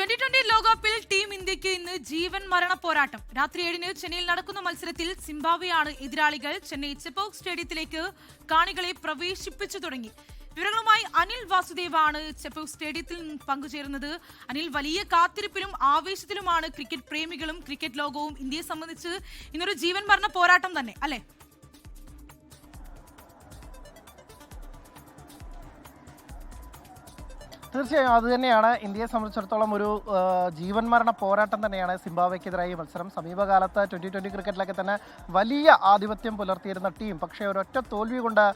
2020 ലോകകപ്പിൽ ടീം ഇന്ത്യക്ക് ഇന്ന് ജീവൻ മരണ പോരാട്ടം. രാത്രി 7-ന് ചെന്നൈയിൽ നടക്കുന്ന മത്സരത്തിൽ സിംബാബ്വെയാണ് എതിരാളികൾ. ചെന്നൈ ചെപ്പോക്ക് സ്റ്റേഡിയത്തിലേക്ക് കാണികളെ പ്രവേശിപ്പിച്ചു തുടങ്ങി. വിവരങ്ങളുമായി അനിൽ വാസുദേവാണ് ചെപ്പോക്ക് സ്റ്റേഡിയത്തിൽ പങ്കുചേരുന്നത്. അനിൽ, വലിയ കാത്തിരിപ്പിലും ആവേശത്തിലുമാണ് ക്രിക്കറ്റ് പ്രേമികളും ക്രിക്കറ്റ് ലോകവും. ഇന്ത്യയെ സംബന്ധിച്ച് ഇന്നൊരു ജീവൻ മരണ പോരാട്ടം തന്നെ അല്ലേ? തീർച്ചയായും അത് തന്നെയാണ്. ഇന്ത്യയെ സംബന്ധിച്ചിടത്തോളം ഒരു ജീവൻ മരണ പോരാട്ടം തന്നെയാണ് സിംബാബ്വെക്കെതിരായ മത്സരം. സമീപകാലത്ത് 2020 ക്രിക്കറ്റിലൊക്കെ തന്നെ വലിയ ആധിപത്യം പുലർത്തിയിരുന്ന ടീം പക്ഷേ ഒരൊറ്റ തോൽവി കൊണ്ട്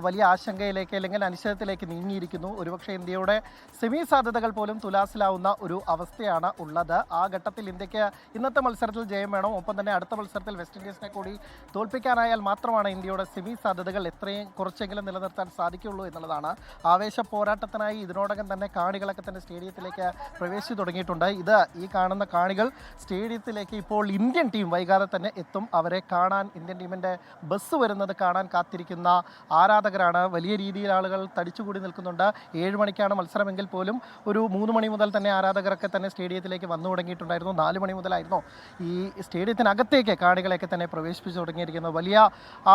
വലിയ ആശങ്കയിലേക്ക് അല്ലെങ്കിൽ അനിശ്ചിതത്തിലേക്ക് നീങ്ങിയിരിക്കുന്നു. ഒരുപക്ഷെ ഇന്ത്യയുടെ സെമി സാധ്യതകൾ പോലും തുലാസിലാവുന്ന ഒരു അവസ്ഥയാണ് ഉള്ളത്. ആ ഘട്ടത്തിൽ ഇന്ത്യക്ക് ഇന്നത്തെ മത്സരത്തിൽ ജയം വേണം. ഒപ്പം തന്നെ അടുത്ത മത്സരത്തിൽ വെസ്റ്റ് ഇൻഡീസിനെ കൂടി തോൽപ്പിക്കാനായാൽ മാത്രമാണ് ഇന്ത്യയുടെ സെമി സാധ്യതകൾ എത്രയും കുറച്ചെങ്കിലും നിലനിർത്താൻ സാധിക്കുള്ളൂ എന്നുള്ളതാണ്. ആവേശ പോരാട്ടത്തിനായി ഇതിനോടകം തന്നെ കാണികളൊക്കെ തന്നെ സ്റ്റേഡിയത്തിലേക്ക് പ്രവേശിച്ചു തുടങ്ങിയിട്ടുണ്ട്. ഈ കാണുന്ന കാണികൾ സ്റ്റേഡിയത്തിലേക്ക് ഇപ്പോൾ ഇന്ത്യൻ ടീം വൈകാതെ തന്നെ എത്തും. അവരെ കാണാൻ ഇന്ത്യൻ ടീമിൻ്റെ ബസ് വരുന്നത് കാണാൻ കാത്തിരിക്കുന്ന ആരാധകരാണ്. വലിയ രീതിയിൽ ആളുകൾ തടിച്ചുകൂടി നിൽക്കുന്നുണ്ട്. 7 മണിക്കാണ് മത്സരമെങ്കിൽ പോലും ഒരു 3 മണി മുതൽ തന്നെ ആരാധകരൊക്കെ തന്നെ സ്റ്റേഡിയത്തിലേക്ക് വന്നു തുടങ്ങിയിട്ടുണ്ടായിരുന്നു. 4 മണി മുതലായിരുന്നു ഈ സ്റ്റേഡിയത്തിനകത്തേക്ക് കാണികളെയൊക്കെ തന്നെ പ്രവേശിപ്പിച്ചു തുടങ്ങിയിരിക്കുന്നത്. വലിയ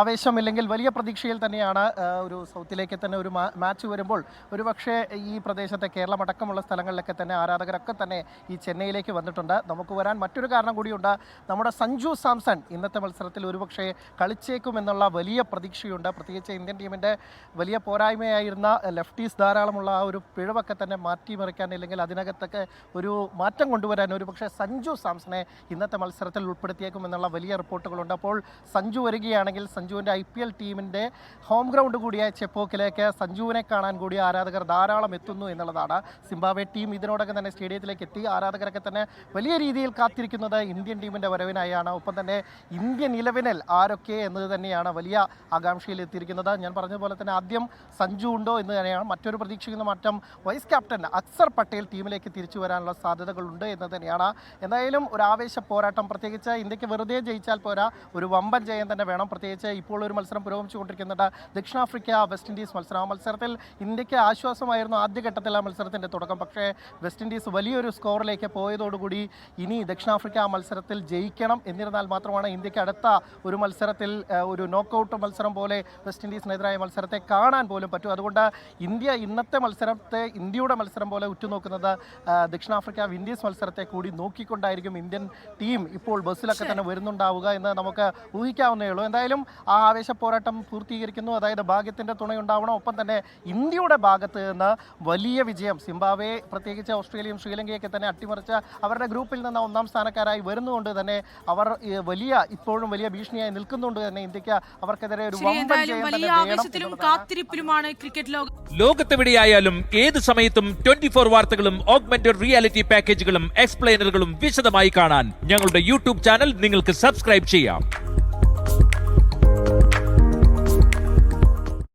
ആവേശമില്ലെങ്കിൽ വലിയ പ്രതീക്ഷയിൽ തന്നെയാണ് ഒരു സൗത്തിലേക്ക് തന്നെ ഒരു മാച്ച് വരുമ്പോൾ ഒരുപക്ഷെ ഈ പ്രദേശത്തെ കേരളം അടക്കമുള്ള സ്ഥലങ്ങളിലൊക്കെ തന്നെ ആരാധകരൊക്കെ തന്നെ ഈ ചെന്നൈയിലേക്ക് വന്നിട്ടുണ്ട്. നമുക്ക് വരാൻ മറ്റൊരു കാരണം കൂടിയുണ്ട്. നമ്മുടെ സഞ്ജു സാംസൺ ഇന്നത്തെ മത്സരത്തിൽ ഒരുപക്ഷെ കളിച്ചേക്കുമെന്നുള്ള വലിയ പ്രതീക്ഷയുണ്ട്. പ്രത്യേകിച്ച് ഇന്ത്യൻ ടീമിൻ്റെ വലിയ പോരായ്മയായിരുന്ന ലെഫ്റ്റീസ് ധാരാളമുള്ള ആ ഒരു പിഴവൊക്കെ തന്നെ മാറ്റിമറിക്കാൻ അല്ലെങ്കിൽ അതിനകത്തൊക്കെ ഒരു മാറ്റം കൊണ്ടുവരാൻ ഒരുപക്ഷെ സഞ്ജു സാംസണെ ഇന്നത്തെ മത്സരത്തിൽ ഉൾപ്പെടുത്തിയേക്കുമെന്നുള്ള വലിയ റിപ്പോർട്ടുകളുണ്ട്. അപ്പോൾ സഞ്ജു വരികയാണെങ്കിൽ സഞ്ജുവിൻ്റെ IPL ടീമിൻ്റെ ഹോം ഗ്രൗണ്ട് കൂടിയായ ചെപ്പോക്കിലേക്ക് സഞ്ജുവിനെ കാണാൻ കൂടി ആരാധകർ ധാരാളം എത്തുന്നു എന്നുള്ളതാണ്. സിംബാബ്വെ ടീം ഇതിനോടകം തന്നെ സ്റ്റേഡിയത്തിലേക്ക് എത്തി. ആരാധകരൊക്കെ തന്നെ വലിയ രീതിയിൽ കാത്തിരിക്കുന്നത് ഇന്ത്യൻ ടീമിൻ്റെ വരവിനായാണ്. ഒപ്പം തന്നെ ഇന്ത്യൻ 11-ൽ ആരൊക്കെ എന്നത് തന്നെയാണ് വലിയ ആകാംക്ഷയിൽ എത്തിയിരിക്കുന്നത്. ഞാൻ പറഞ്ഞതുപോലെ തന്നെ ആദ്യം സഞ്ജു ഉണ്ടോ എന്ന് തന്നെയാണ്. മറ്റൊരു പ്രതീക്ഷിക്കുന്ന മാറ്റം വൈസ് ക്യാപ്റ്റൻ അക്സർ പട്ടേൽ ടീമിലേക്ക് തിരിച്ചു വരാനുള്ള സാധ്യതകളുണ്ട് എന്ന് തന്നെയാണ്. എന്തായാലും ഒരു ആവേശ പോരാട്ടം. പ്രത്യേകിച്ച് ഇന്ത്യക്ക് വെറുതെ ജയിച്ചാൽ പോരാ, ഒരു വമ്പൻ ജയം തന്നെ വേണം. പ്രത്യേകിച്ച് ഇപ്പോൾ ഒരു മത്സരം പുരോഗമിച്ചുകൊണ്ടിരിക്കുന്നുണ്ട്. ദക്ഷിണാഫ്രിക്ക വെസ്റ്റ് ഇൻഡീസ് മത്സരം. ആ മത്സരത്തിൽ ഇന്ത്യക്ക് ആശ്വാസമായിരുന്നു ആദ്യഘട്ടത്തിൽ ആ മത്സരത്തിൻ്റെ തുടക്കം. പക്ഷേ വെസ്റ്റ് ഇൻഡീസ് വലിയൊരു സ്കോറിലേക്ക് പോയതോടുകൂടി ഇനി ദക്ഷിണാഫ്രിക്ക ആ മത്സരത്തിൽ ജയിക്കണം. എന്നിരുന്നാൽ മാത്രമാണ് ഇന്ത്യക്ക് അടുത്ത ഒരു മത്സരത്തിൽ ഒരു നോക്കൗട്ട് മത്സരം പോലെ വെസ്റ്റ് ഇൻഡീസിനെതിരായ മത്സരത്തെ കാണാൻ പോലും പറ്റും. അതുകൊണ്ട് ഇന്ത്യ ഇന്നത്തെ മത്സരത്തെ ഇന്ത്യയുടെ മത്സരം പോലെ ഉറ്റുനോക്കുന്നത് ദക്ഷിണാഫ്രിക്ക വിൻഡീസ് മത്സരത്തെ കൂടി നോക്കിക്കൊണ്ടായിരിക്കും ഇന്ത്യൻ ടീം ഇപ്പോൾ ബസ്സിലൊക്കെ തന്നെ വരുന്നുണ്ടാവുക എന്ന് നമുക്ക് ഊഹിക്കാവുന്നേ ഉള്ളൂ. എന്തായാലും ആ ആവേശ പോരാട്ടം പൂർത്തീകരിക്കുന്നു. അതായത് ഭാഗ്യത്തിൻ്റെ തുണയുണ്ടാവണം. ഒപ്പം തന്നെ ഇന്ത്യയുടെ ഭാഗത്ത് നിന്ന് വലിയ വിജയം. സിംബാബ്വെ പ്രത്യേകിച്ച് ഓസ്ട്രേലിയയും ശ്രീലങ്കയൊക്കെ തന്നെ അട്ടിമറിച്ച് അവരുടെ ഗ്രൂപ്പിൽ നിന്ന് 1-ാം സ്ഥാനക്കാരായി വരുന്നതുകൊണ്ട് തന്നെ അവർ ഇപ്പോഴും വലിയ ഭീഷണിയായി നിൽക്കുന്നുണ്ട് തന്നെ ഇന്ത്യക്ക് അവർക്കെതിരെ ഒരു ലോകത്തെവിടെയായാലും ഏത് സമയത്തും 24 വാർത്തകളും ഓഗ്മെന്റഡ് റിയാലിറ്റി പാക്കേജുകളും എക്സ്പ്ലെയിനറുകളും വിശദമായി കാണാൻ ഞങ്ങളുടെ YouTube ചാനൽ നിങ്ങൾക്ക് സബ്സ്ക്രൈബ് ചെയ്യാം.